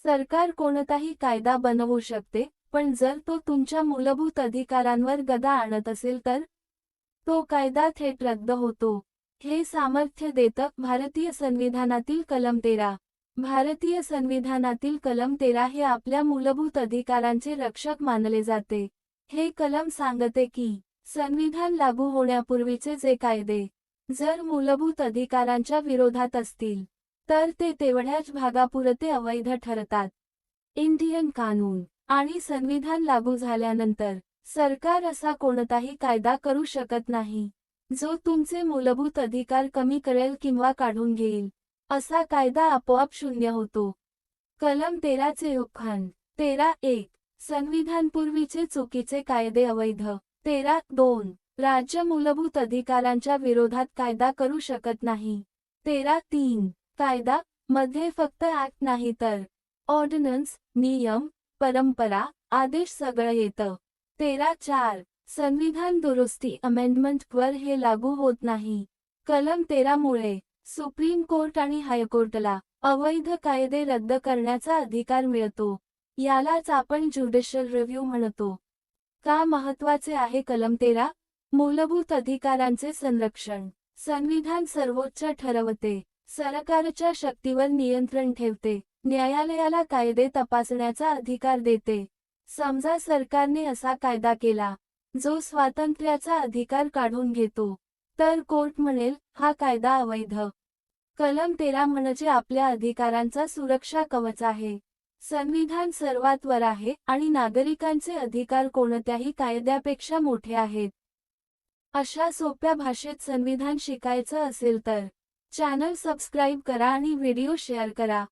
सरकार कोणताही कायदा बनवू शकते, पण जर तो तुमच्या मूलभूत अधिकारांवर गदा आणत असेल तर तो कायदा थेट रद्द होतो. हे सामर्थ्य देतं भारतीय संविधानातील कलम 13. भारतीय संविधानातील कलम 13 हे आपल्या मूलभूत अधिकारांचे रक्षक मानले जाते. हे कलम सांगते की संविधान लागू होण्यापूर्वीचे जे कायदे जर मूलभूत अधिकारांच्या विरोधात असतील तर ते तेवढ्याच भागापुरते अवैध ठरतात. इंडियन कानून आणि संविधान लागू झाल्यानंतर सरकार असा कोणताही कायदा करू शकत नाही जो तुमचे मूलभूत अधिकार कमी करेल किंवा काढून घेईल. असा कायदा आपोआप शून्य होतो. कलम 13 चे उल्लंघन. 13.1 संविधानपूर्वीचे चुकीचे कायदे अवैध. 13.2 राज्य मूलभूत अधिकारांच्या विरोधात कायदा करू शकत नाही. 13.3 कायदा मध्ये फक्त ऍक्ट नाही तर ऑर्डिनन्स, नियम, परंपरा, आदेश सगळं येतं. 13.4 संविधान दुरुस्ती अमेंडमेंटवर हे लागू होत नाही. कलम 13 मुळे सुप्रीम कोर्ट आणि हायकोर्टला अवैध कायदे रद्द करण्याचा अधिकार मिळतो. यालाच आपण ज्युडिशियल रिव्ह्यू म्हणतो. का महत्त्वाचे आहे कलम 13? मूलभूत अधिकारांचे संरक्षण. संविधान सर्वोच्च ठरवते, सरकारच्या शक्तीवर नियंत्रण ठेवते, न्यायालयाला कायदे तपासण्याचा अधिकार देते. समजा सरकारने असा कायदा केला जो स्वातंत्र्याचा अधिकार काढून घेतो, तर कोर्ट म्हणेल हा कायदा अवैध. कलम 13 म्हणजे आपल्या अधिकारांचा सुरक्षा कवच आहे. संविधान सर्वात वर आहे आणि नागरिकांचे अधिकार कोणत्याही कायद्यापेक्षा मोठे आहेत. अशा सोप्या भाषेत संविधान शिकायचं असेल तर चॅनल सबस्क्राईब करा आणि व्हिडिओ शेअर करा.